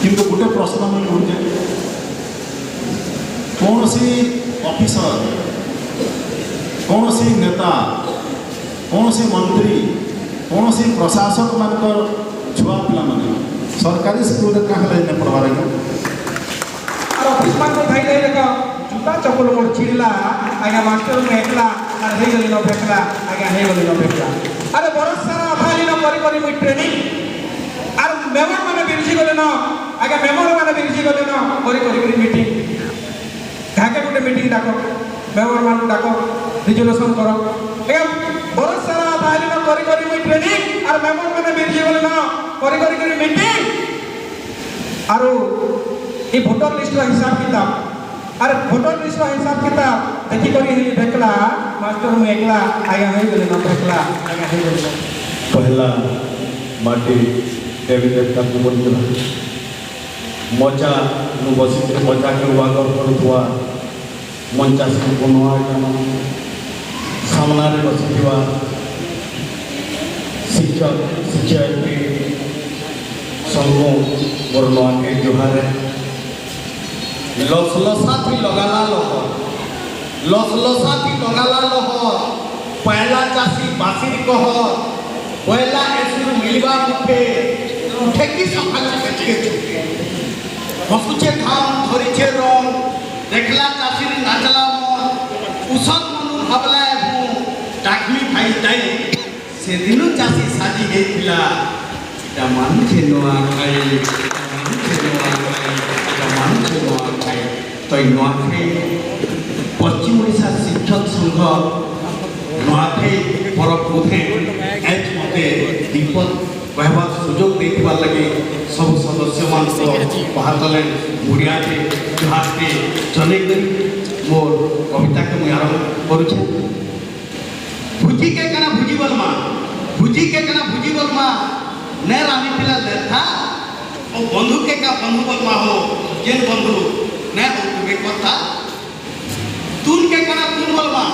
किंतु गोटे प्रश्न मुझे उठे कौन सी ऑफिसर कौन सी नेता कौन सी मंत्री कौन सी प्रशासक मान छुआ पिला माने सरकारी स्कूल कहाँ पढ़वार और ऑफिस मान को थाई देख जूता चप्पल मोर चिड़ला आज्ञा मास्टर में एकला और हे गली न फेकला आज्ञा हे गली न फेकला अरे बरस सारा अभाली न करी करी मुई ट्रेनिंग और मेमोर माने बिरजी गले न आज्ञा मेमोर माने बिरजी गले न करी करी मीटिंग घाके गुटे मीटिंग डाको मेमोर मान को डाको रिजोल्यूशन करो आज्ञा बरस सारा अभाली न करी करी मुई ट्रेनिंग और मेमोर माने बिरजी गले न करी करी मीटिंग और ये वोटर लिस्ट हिसाब किताब अरे वोटर लिस्ट हिसाब किताब देखी करी देखला मास्टर में एकला आया है गले न देखला आया है गले पहला माटी देवी देवता को मंदिर मजा नु बसी मजा के वागर करथुआ मंचा से बनवा सामना रे बसिवा शिक्षक शिक्षयित्री संगो वर्णवा के जोहारे लसलसाथी लगाला लह पहला चाषी बासिर कह पहला एसुर मिलवा उठे उठे कि सकाल के हसुचे धाम धरिचे रंग देखला चाषी नाचला मन उसक मनु भाबला हूँ डाकमी भाई ताई से दिनो चाषी साजी हेतिला इटा मानुछे नोआ खाई तो नुआखाई पश्चिम ओडिशा शिक्षक संघ नुआखाई पर्व बोधे एज मते दीपक कहबार सुजोग देखार लगे सब सदस्य मान बाहर मुड़िया के जुहार के चले मोर कविता के मुझे आरम्भ करुचे भुजी के कना भुजी बलमा भुजी के कना भुजी बलमा ने रानी पिला लेथा और बंधु के का बंधु बलमा हो जेन बंधु ने उनके कथा तुन के कना तुन बलमा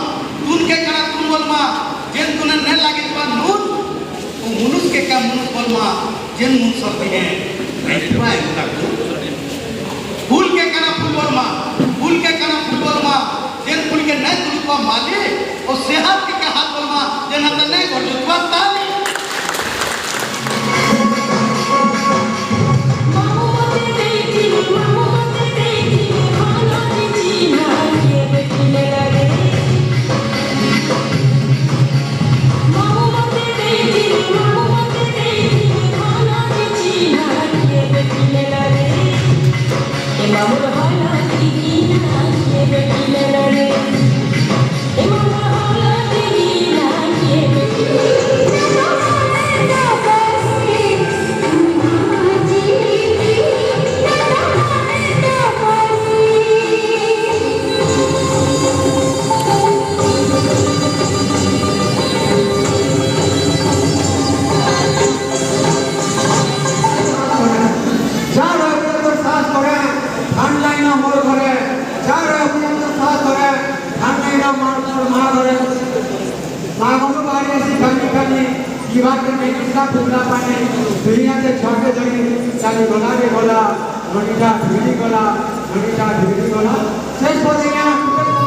जेन तुने ने लागे बा नून ओ मनुष्य के का मनुष्य बलमा जेन मुन सब है ऐतबा एकता फूल के कना फूल बलमा जेन फूल के ने तुलपा माले और सेहत के हाथ बलमा जेन त ने गडुतवा ताली दुनिया के छठे जड़ी चाली गला के गला मनीषा भिड़ी गला शेष बोलेंगे